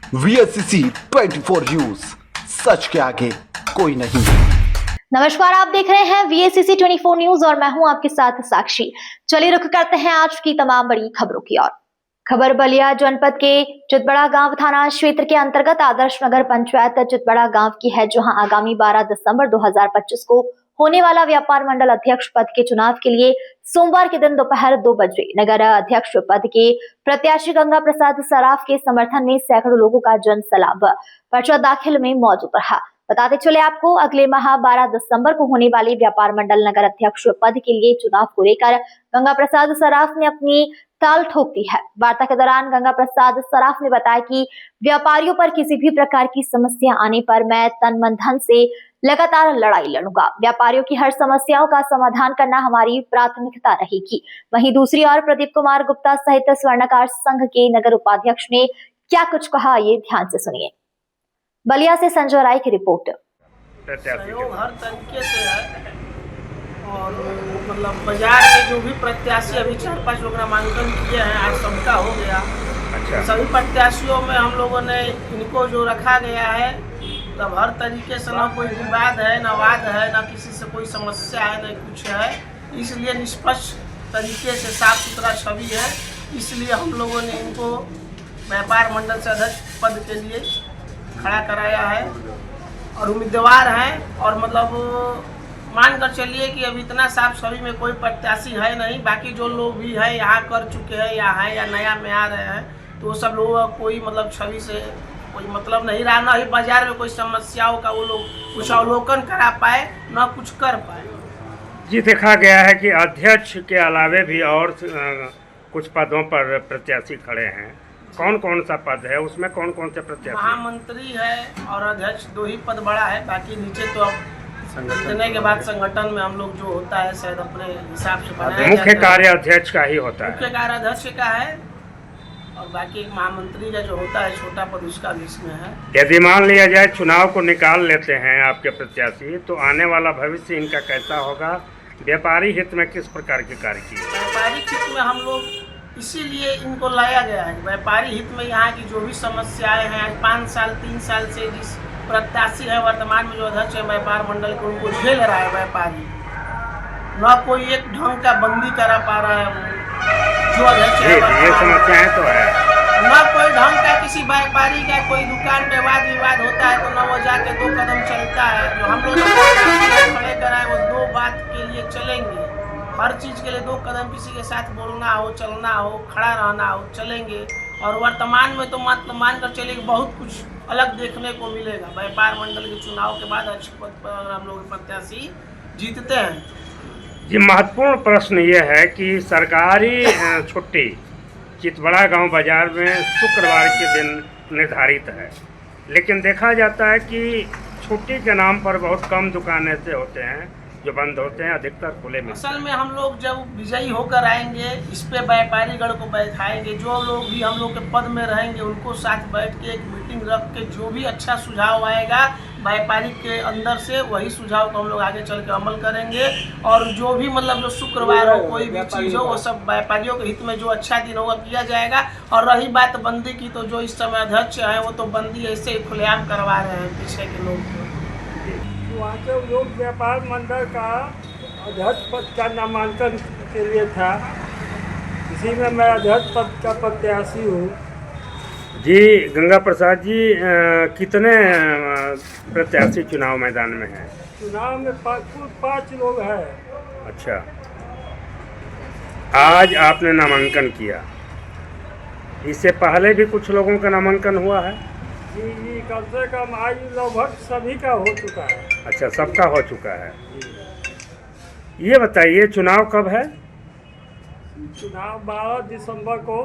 VSCC 24 news, सच के आगे कोई नहीं। नमस्कार, आप देख रहे हैं VSCC 24 न्यूज और मैं हूं आपके साथ साक्षी। चलिए रुख करते हैं आज की तमाम बड़ी खबरों की ओर। खबर बलिया जनपद के चितबड़ा गांव थाना क्षेत्र के अंतर्गत आदर्श नगर पंचायत चितबड़ा गांव की है, जहां आगामी 12 दिसंबर 2025 को होने वाला व्यापार मंडल अध्यक्ष पद के चुनाव के लिए सोमवार के दिन दोपहर 2 बजे नगर अध्यक्ष पद के प्रत्याशी गंगा प्रसाद सराफ के समर्थन में सैकड़ों लोगों का जन सैलाब पर्चा दाखिल में मौजूद रहा। बताते चले आपको, अगले माह 12 दिसंबर को होने वाले व्यापार मंडल नगर अध्यक्ष पद के लिए चुनाव को लेकर गंगा प्रसाद सराफ ने अपनी ताल ठोक दी है। वार्ता के दौरान गंगा प्रसाद सराफ ने बताया कि व्यापारियों पर किसी भी प्रकार की समस्या आने पर मैं तन मन धन से लगातार लड़ाई लड़ूंगा। व्यापारियों की हर समस्याओं का समाधान करना हमारी प्राथमिकता रहेगी। वहीं दूसरी ओर प्रदीप कुमार गुप्ता सहित स्वर्णकार संघ के नगर उपाध्यक्ष ने क्या कुछ कहा, ये ध्यान से सुनिए। बलिया से संजय राय की रिपोर्ट। सहयोग हर तरीके से है और मतलब बाजार के जो भी प्रत्याशी अभी 4-5 लोग नामांकन किए हैं, आज सबका हो गया। अच्छा। सभी प्रत्याशियों में हम लोगों ने इनको जो रखा गया है, तब हर तरीके से ना कोई विवाद है, ना वाद है, ना किसी से कोई समस्या है, ना कुछ है। इसलिए निष्पक्ष तरीके से साफ सुथरा छवि है, इसलिए हम लोगों ने इनको व्यापार मंडल से अध्यक्ष पद के लिए खड़ा कराया है और उम्मीदवार हैं। और मतलब मान कर चलिए कि अब इतना साफ छवि में कोई प्रत्याशी है नहीं। बाकी जो लोग भी है यहाँ कर चुके हैं या है या नया में आ रहे हैं, तो वो सब लोगों का कोई मतलब छवि से कोई मतलब नहीं रहा। ना ही बाजार में कोई समस्याओं का वो लोग कुछ अवलोकन करा पाए, ना कुछ कर पाए। जी, देखा गया है कि अध्यक्ष के अलावे भी और कुछ पदों पर प्रत्याशी खड़े हैं। कौन कौन सा पद है, उसमें कौन कौन से प्रत्याशी? महामंत्री है और अध्यक्ष, 2 ही पद बड़ा है। बाकी नीचे तो अब संगठन के बाद संगठन में हम लोग जो होता है शायद अपने हिसाब से बनाया जाता है। मुख्य कार्य अध्यक्ष का ही होता है। मुख्य कार्य अध्यक्ष का है और बाकी एक महामंत्री का जो होता है छोटा पद, उसका भी इसमें है। यदि मान लिया जाए चुनाव को निकाल लेते हैं आपके प्रत्याशी, तो आने वाला भविष्य इनका कैसा होगा? व्यापारी हित में किस प्रकार के कार्य किए? व्यापारिक हित में हम लोग इसीलिए इनको लाया गया है। व्यापारी हित में यहाँ की जो भी समस्याएं हैं, 5 साल 3 साल से जिस प्रत्याशी है वर्तमान में जो अध्यक्ष है व्यापार मंडल को, उनको झेल रहा है व्यापारी। न कोई एक ढंग का बंदी करा पा रहा है वो जो अध्यक्ष है। ये समस्याएं तो है। न कोई ढंग का किसी व्यापारी का कोई दुकान पे वाद विवाद होता है तो न वो जाके 2 कदम चलता है। जो हम लोग खड़े कराए वो 2 बात के लिए चलेंगे। हर चीज़ के लिए 2 कदम, किसी के साथ बोलना हो, चलना हो, खड़ा रहना हो, चलेंगे। और वर्तमान में तो मान कर चलिए बहुत कुछ अलग देखने को मिलेगा। व्यापार मंडल के चुनाव के बाद अध्यक्ष पद पर हम लोग प्रत्याशी जीतते हैं। जी, महत्वपूर्ण प्रश्न ये है कि सरकारी छुट्टी चितबड़ा गांव बाजार में शुक्रवार के दिन निर्धारित है, लेकिन देखा जाता है कि छुट्टी के नाम पर बहुत कम दुकानें ऐसे होते हैं जो बंद होते हैं, अधिकतर खुले में। असल में हम लोग जब विजयी होकर आएंगे, इस पे व्यापारी गण को बैठाएंगे। जो लोग भी हम लोग के पद में रहेंगे उनको साथ बैठ के एक मीटिंग रख के जो भी अच्छा सुझाव आएगा व्यापारी के अंदर से, वही सुझाव को हम लोग आगे चल के अमल करेंगे। और जो भी मतलब जो शुक्रवार हो कोई भी चीज़ हो, वो सब व्यापारियों के हित में जो अच्छा दिन होगा किया जाएगा। और रही बात बंदी की, तो जो इस समय अध्यक्ष है वो तो बंदी ऐसे ही खुलेआम करवा रहे हैं पीछे के लोग। वहाँ के लोग व्यापार मंडल का अध्यक्ष पद का नामांकन के लिए था, इसी में मैं अध्यक्ष पद का प्रत्याशी हूँ। जी, गंगा प्रसाद जी, कितने प्रत्याशी चुनाव मैदान में हैं? चुनाव में कुल 5 लोग हैं। अच्छा, आज आपने नामांकन किया, इससे पहले भी कुछ लोगों का नामांकन हुआ है? जी, कम से कम आयु लगभग सभी का हो चुका है। अच्छा, सबका हो चुका है। ये बताइए, चुनाव कब है? चुनाव 12 दिसंबर को।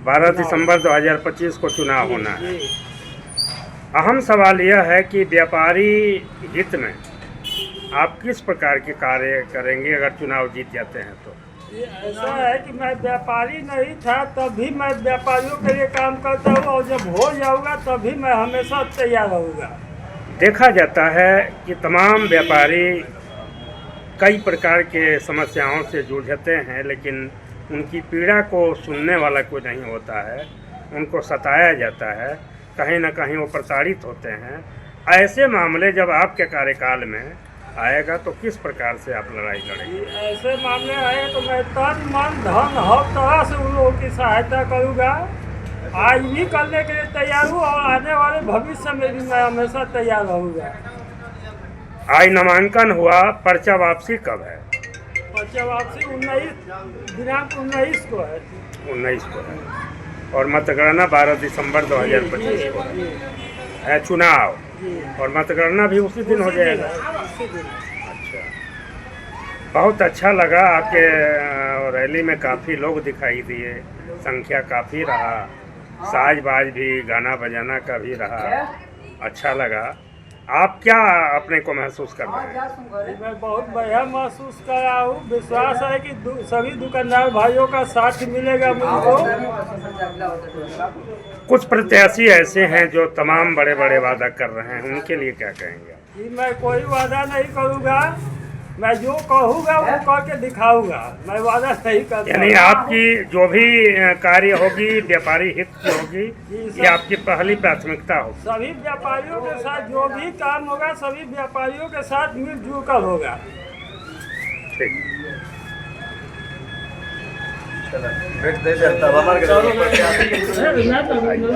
12 दिसंबर 2025 को चुनाव होना है। अहम सवाल यह है कि व्यापारी हित में आप किस प्रकार के कार्य करेंगे अगर चुनाव जीत जाते हैं तो? ये ऐसा है कि मैं व्यापारी नहीं था तभी मैं व्यापारियों के लिए काम करता हूँ, और जब हो जाऊँगा तभी मैं हमेशा तैयार रहूँगा। देखा जाता है कि तमाम व्यापारी कई प्रकार के समस्याओं से जूझते हैं, लेकिन उनकी पीड़ा को सुनने वाला कोई नहीं होता है, उनको सताया जाता है। कहीं ना कहीं वो प्रताड़ित होते हैं। ऐसे मामले जब आपके कार्यकाल में आएगा तो किस प्रकार से आप लड़ाई लड़ेंगे? ऐसे मामले आएगा तो मैं तन मन धन हर तरह से उन लोगों की सहायता करूँगा। आज भी करने के लिए तैयार हूँ और आने वाले भविष्य में भी मैं हमेशा तैयार रहूँगा। आज नामांकन हुआ, पर्चा वापसी कब है? पर्चा वापसी 19 को है। 19 को है और मतगणना 12 दिसंबर 2025 को है चुनाव, और मतगणना भी उसी दिन हो जाएगा। अच्छा, बहुत अच्छा लगा। आपके रैली में काफ़ी लोग दिखाई दिए, संख्या काफ़ी रहा, साज बाज भी, गाना बजाना का भी रहा, अच्छा लगा। आप क्या अपने को महसूस कर रहे हैं? मैं बहुत बढ़िया महसूस कर रहा हूँ। विश्वास है कि सभी दुकानदार भाइयों का साथ मिलेगा मुझको। कुछ प्रत्याशी ऐसे हैं जो तमाम बड़े बड़े वादा कर रहे हैं, उनके लिए क्या कहेंगे? कि मैं कोई वादा नहीं करूँगा, मैं जो कहूँगा वो करके दिखाऊंगा, मैं वादा नहीं करता। यानी आपकी जो भी कार्य होगी व्यापारी हित की होगी, ये आपकी पहली प्राथमिकता होगी। सभी व्यापारियों के साथ जो भी काम होगा सभी व्यापारियों के साथ मिलजुल कर होगा। ठीक,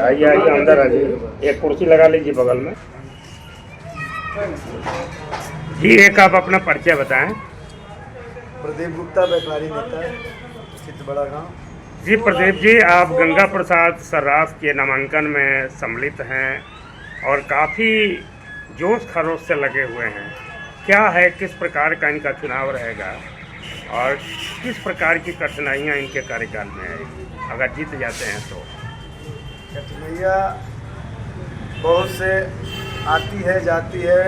आइए आइए अंदर आ जाइए, एक कुर्सी लगा लीजिए बगल में। जी, एक आप अपना परिचय बताएं। प्रदीप गुप्ता, व्यापारी नेता, चितबड़ा गांव। जी प्रदीप जी, आप गंगा प्रसाद सर्राफ के नामांकन में सम्मिलित हैं और काफ़ी जोश खरोश से लगे हुए हैं। क्या है, किस प्रकार का इनका चुनाव रहेगा और किस प्रकार की कठिनाइयां इनके कार्यकाल में आएगी अगर जीत जाते हैं तो? कठिनाइयाँ बहुत से आती है जाती है,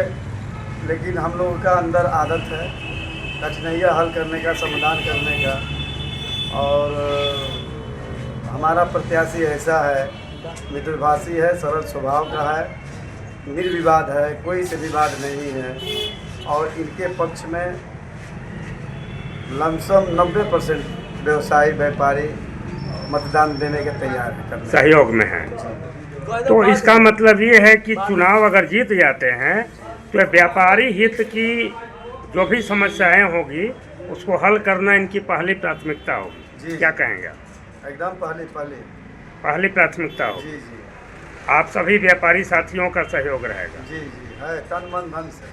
लेकिन हम लोगों का अंदर आदत है कठिनाइयाँ हल करने का, समाधान करने का। और हमारा प्रत्याशी ऐसा है, मित्रभाषी है, सरल स्वभाव का है, निर्विवाद है, कोई से विवाद नहीं है। और इनके पक्ष में लमसम 90% व्यवसायी व्यापारी मतदान देने के तैयार है, सहयोग में है। तो इसका मतलब ये है कि चुनाव अगर जीत जाते हैं तो व्यापारी हित की जो भी समस्याएं होगी उसको हल करना इनकी पहली प्राथमिकता होगी। क्या कहेंगे? एकदम पहली प्राथमिकता होगी। जी जी, आप सभी व्यापारी साथियों का सहयोग रहेगा। जी जी है, तन मन धन से।